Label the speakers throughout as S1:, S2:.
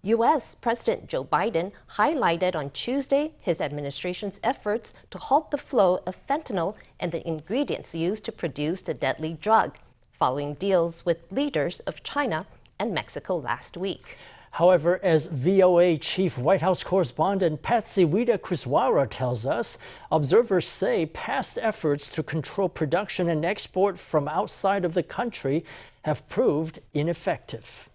S1: U.S. President Joe Biden highlighted on Tuesday his administration's efforts to halt the flow of fentanyl and the ingredients used to produce the deadly drug, following deals with leaders of China and Mexico last week.
S2: However, as VOA Chief White House correspondent Patsy Widakuswara tells us, observers say past efforts to control production and export from outside of the country have proved ineffective.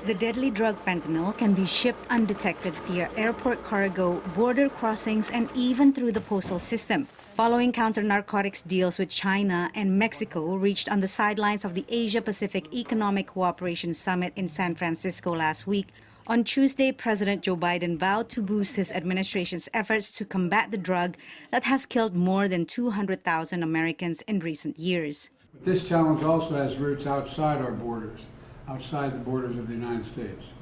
S3: The deadly drug fentanyl can be shipped undetected via airport cargo, border crossings, and even through the postal system. Following counternarcotics deals with China and Mexico reached on the sidelines of the Asia-Pacific Economic Cooperation Summit in San Francisco last week, on Tuesday, President Joe Biden vowed to boost his administration's efforts to combat the drug that has killed more than 200,000 Americans in recent years.
S4: But this challenge also has roots outside our borders, outside the borders of the United States.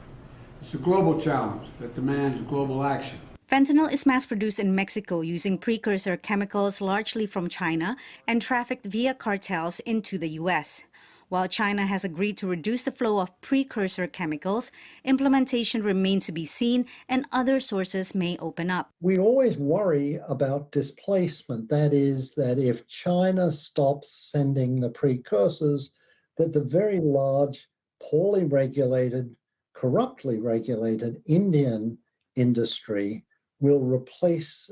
S4: It's a global challenge that demands global action.
S3: Fentanyl is mass-produced in Mexico using precursor chemicals largely from China and trafficked via cartels into the U.S. While China has agreed to reduce the flow of precursor chemicals, implementation remains to be seen and other sources may open up.
S5: We always worry about displacement. That is, that if China stops sending the precursors, that the very large, poorly regulated, corruptly regulated Indian industry will replace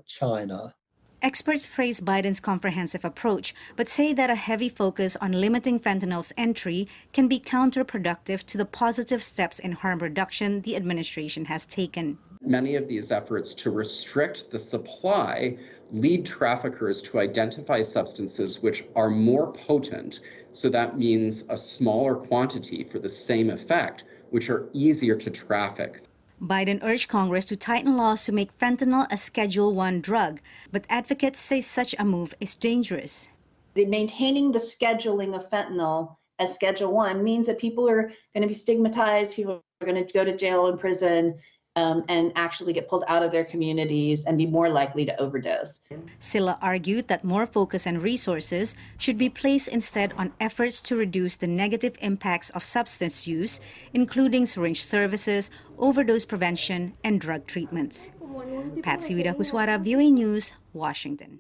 S5: China.
S3: Experts praise Biden's comprehensive approach, but say that a heavy focus on limiting fentanyl's entry can be counterproductive to the positive steps in harm reduction the administration has taken.
S6: Many of these efforts to restrict the supply lead traffickers to identify substances which are more potent, so that means a smaller quantity for the same effect, which are easier to traffic.
S3: Biden urged Congress to tighten laws to make fentanyl a Schedule I drug, but advocates say such a move is dangerous.
S7: Maintaining the scheduling of fentanyl as Schedule I means that people are going to be stigmatized, people are going to go to jail and prison, and actually get pulled out of their communities and be more likely to overdose.
S3: Silla argued that more focus and resources should be placed instead on efforts to reduce the negative impacts of substance use, including syringe services, overdose prevention, and drug treatments. Patsy Widakuswara, VOA News, Washington.